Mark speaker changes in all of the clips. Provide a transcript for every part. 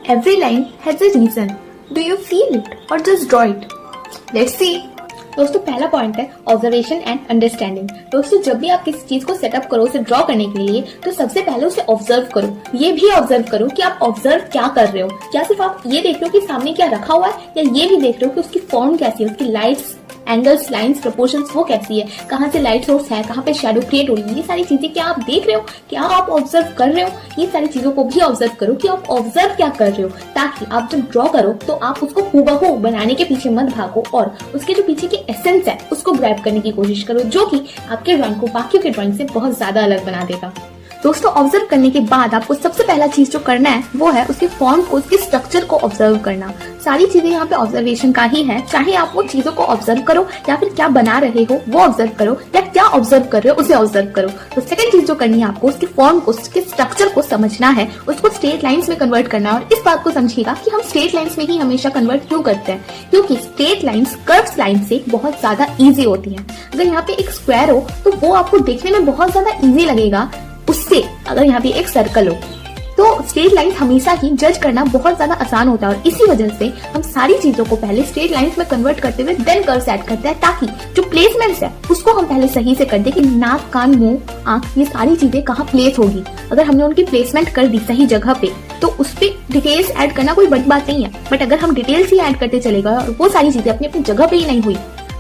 Speaker 1: Every line has a reason. Do you feel it or just draw it? Let's see. दोस्तों पहला point है observation and understanding. दोस्तों जब भी आप किसी चीज को सेटअप करो उसे ड्रॉ करने के लिए तो सबसे पहले उसे ऑब्जर्व करो। ये भी ऑब्जर्व करो कि आप ऑब्जर्व क्या कर रहे हो। क्या सिर्फ आप ये देख रहे हो कि सामने क्या रखा हुआ है, या ये भी देख रहे हो कि उसकी फॉर्म कैसी है, उसकी लाइट्स, एंगल्स, लाइंस, प्रोपोर्शंस वो कैसी है, कहाँ से लाइट सोर्स है, कहाँ पे शैडो क्रिएट हो रही है। ये सारी चीजें क्या आप देख रहे हो, क्या आप ऑब्जर्व कर रहे हो। ये सारी चीजों को भी ऑब्जर्व करो कि आप ऑब्जर्व क्या कर रहे हो, ताकि आप जब ड्रॉ करो तो आप उसको हूबहू बनाने के पीछे मत भागो और उसके जो पीछे की एसेंस है उसको ग्रैब करने की कोशिश करो, जो कि आपके ड्राइंग को बाकियों के ड्राइंग से बहुत ज्यादा अलग बना देगा। दोस्तों ऑब्जर्व करने के बाद आपको सबसे पहला चीज जो करना है वो है उसके फॉर्म को, उसके स्ट्रक्चर को ऑब्जर्व करना। सारी चीजें यहाँ पे ऑब्जर्वेशन का ही है। चाहे आप वो चीजों को ऑब्जर्व करो या फिर क्या बना रहे हो वो ऑब्जर्व करो, या क्या ऑब्जर्व कर रहे हो उसे ऑब्जर्व करो। तो सेकंड चीज जो करनी है आपको उसके फॉर्म को, उसके स्ट्रक्चर को समझना है, उसको स्ट्रेट लाइंस में कन्वर्ट करना है। और इस बात को समझिएगा कि हम स्ट्रेट लाइंस में ही हमेशा कन्वर्ट क्यों करते हैं, क्योंकि स्ट्रेट लाइंस कर्व्स लाइन से बहुत ज्यादा इजी होती है। अगर यहाँ पे एक स्क्वायर हो तो वो आपको देखने में बहुत ज्यादा इजी लगेगा उससे अगर यहाँ पे एक सर्कल हो। तो स्ट्रेट लाइंस हमेशा ही जज करना बहुत ज्यादा आसान होता है और इसी वजह से हम सारी चीजों को पहले स्ट्रेट लाइंस में कन्वर्ट करते हुए देन कर्व्स ऐड करते हैं, ताकि जो प्लेसमेंट्स है उसको हम पहले सही से कर दे कि नाक, कान, मुंह, आंख, ये सारी चीजें कहाँ प्लेस होगी। अगर हमने उनकी प्लेसमेंट कर दी सही जगह पे तो उस पर डिटेल्स ऐड करना कोई बड़ी बात नहीं है। बट अगर हम डिटेल्स ही ऐड करते चले गए और वो सारी चीजें अपनी अपनी जगह पे ही नहीं हुई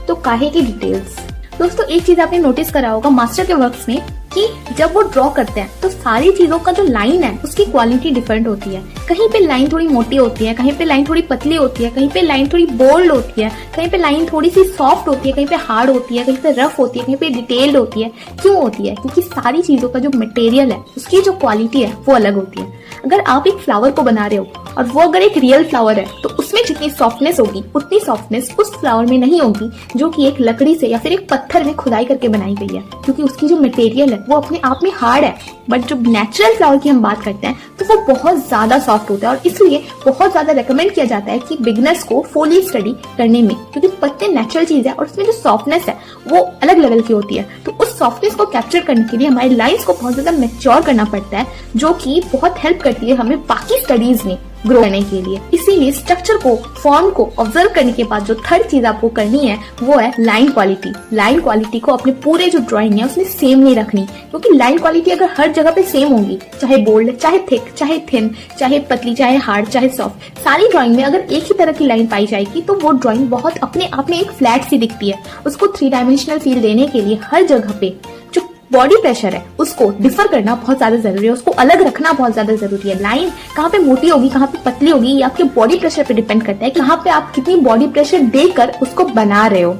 Speaker 1: तो काहे की डिटेल्स। दोस्तों एक चीज आपने नोटिस करा होगा मास्टर के वर्क्स में कि जब वो ड्रॉ करते हैं तो सारी चीजों का जो लाइन है उसकी क्वालिटी डिफरेंट होती है। कहीं पे लाइन थोड़ी मोटी होती है, कहीं पे लाइन थोड़ी पतली होती है, कहीं पे लाइन थोड़ी बोल्ड होती है, कहीं पे लाइन थोड़ी सी सॉफ्ट होती है, कहीं पे हार्ड होती है, कहीं पे रफ होती है, कहीं पे डिटेल्ड होती है। क्यों होती है? क्योंकि सारी चीजों का जो मटेरियल है उसकी जो क्वालिटी है वो अलग होती है। अगर आप एक फ्लावर को बना रहे हो और वो अगर एक रियल फ्लावर है तो उसमें जितनी सॉफ्टनेस होगी उतनी सॉफ्टनेस उस फ्लावर में नहीं होगी जो कि एक लकड़ी से या फिर एक पत्थर में खुदाई करके बनाई गई है, क्योंकि उसकी जो मटेरियल है वो अपने आप में हार्ड है। बट जो नेचुरल फ्लावर की हम बात करते हैं तो वो बहुत ज्यादा सॉफ्ट होता है और इसलिए बहुत ज्यादा रेकमेंड किया जाता है कि बिगनर्स को फोलिएज स्टडी करने में, क्योंकि पत्ते नेचुरल चीज है और उसमें जो सॉफ्टनेस है वो अलग लेवल की होती है। तो उस सॉफ्टनेस को कैप्चर करने के लिए हमारी लाइंस को बहुत ज्यादा मैच्योर करना पड़ता है, जो कि बहुत हेल्प करती है हमें बाकी स्टडीज में ग्रो करने के लिए। इसीलिए स्ट्रक्चर को, फॉर्म को ऑब्जर्व करने के बाद जो थर्ड चीज आपको करनी है वो है लाइन क्वालिटी। लाइन क्वालिटी को अपने पूरे जो ड्राइंग है उसमें सेम नहीं रखनी, क्योंकि लाइन क्वालिटी अगर हर जगह पे सेम होगी, चाहे बोल्ड, चाहे थिक, चाहे थिन, चाहे पतली, चाहे हार्ड, चाहे सॉफ्ट, सारी ड्राइंग में अगर एक ही तरह की लाइन पाई जाएगी तो वो ड्राइंग बहुत अपने आप में एक फ्लैट सी दिखती है। उसको 3 डायमेंशनल फील देने के लिए हर जगह पे जो बॉडी प्रेशर है उसको डिफर करना बहुत ज्यादा जरूरी है, उसको अलग रखना बहुत ज्यादा जरूरी है। लाइन कहाँ पे मोटी होगी, कहाँ पे पतली होगी, ये आपके बॉडी प्रेशर पे डिपेंड करता है कि कहाँ पे आप कितनी बॉडी प्रेशर देकर उसको बना रहे हो।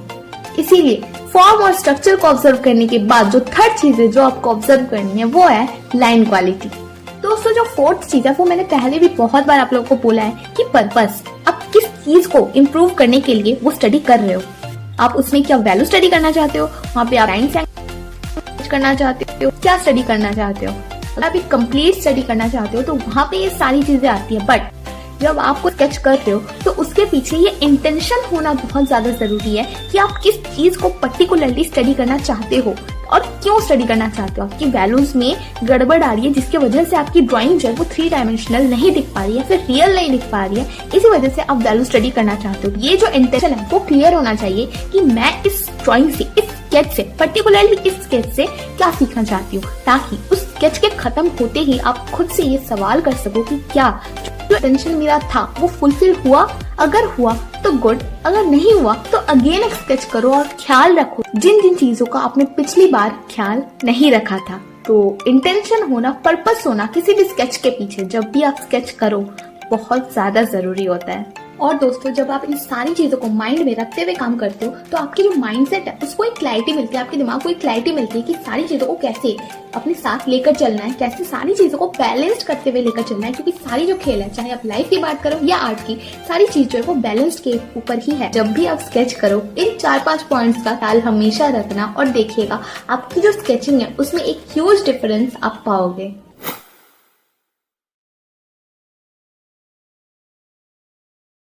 Speaker 1: इसीलिए फॉर्म और स्ट्रक्चर को ऑब्जर्व करने के बाद जो थर्ड चीज है जो आपको ऑब्जर्व करनी है वो है लाइन क्वालिटी। दोस्तों जो फोर्थ चीज है वो मैंने पहले भी बहुत बार आप लोगों को बोला है कि पर्पस, आप किस चीज को इम्प्रूव करने के लिए वो स्टडी कर रहे हो। आप उसमें क्या वैल्यू स्टडी करना चाहते हो, वहाँ पे आप लाइन करना चाहते हो, क्या स्टडी करना चाहते हो। अगर आप एक कंप्लीट स्टडी करना चाहते हो तो वहाँ पे ये सारी चीजें आती है। बट जब आपको स्केच कर रहे हो तो उसके पीछे ये इंटेंशन होना बहुत ज्यादा जरूरी है कि आप किस चीज को पर्टिकुलरली स्टडी करना चाहते हो और क्यों स्टडी करना चाहते हो। आपकी वैल्यूज में गड़बड़ आ रही है जिसकी वजह से आपकी ड्राइंग जो है वो 3 डायमेंशनल नहीं दिख पा रही है, फिर रियल नहीं दिख पा रही है, इसी वजह से आप वैल्यू स्टडी करना चाहते हो। ये जो इंटेंशन है वो क्लियर होना चाहिए कि मैं इस ड्राइंग से, इस स्केच से, पर्टिकुलरली इस स्केच से क्या सीखना चाहती हूँ, ताकि उस स्केच के खत्म होते ही आप खुद से ये सवाल कर सको कि क्या जो इंटेंशन मेरा था वो फुलफिल हुआ। अगर हुआ तो गुड, अगर नहीं हुआ तो अगेन एक स्केच करो और ख्याल रखो जिन जिन चीजों का आपने पिछली बार ख्याल नहीं रखा था। तो इंटेंशन होना, पर्पस होना किसी भी स्केच के पीछे जब भी आप स्केच करो बहुत ज्यादा जरूरी होता है। और दोस्तों जब आप इन सारी चीजों को माइंड में रखते हुए काम करते हो तो आपकी जो माइंडसेट है उसको एक क्लैरिटी मिलती है, आपके दिमाग को एक क्लैरिटी मिलती है कि सारी चीजों को कैसे अपने साथ लेकर चलना है, कैसे सारी चीजों को बैलेंस्ड करते हुए लेकर चलना है। क्योंकि सारी जो खेल है, चाहे आप लाइफ की बात करो या आर्ट की, सारी चीज जो है वो बैलेंस्ड के ऊपर ही है। जब भी आप स्केच करो इन 4-5 पॉइंट्स का ख्याल हमेशा रखना और देखिएगा आपकी जो स्केचिंग है उसमें एक ह्यूज डिफरेंस आप पाओगे।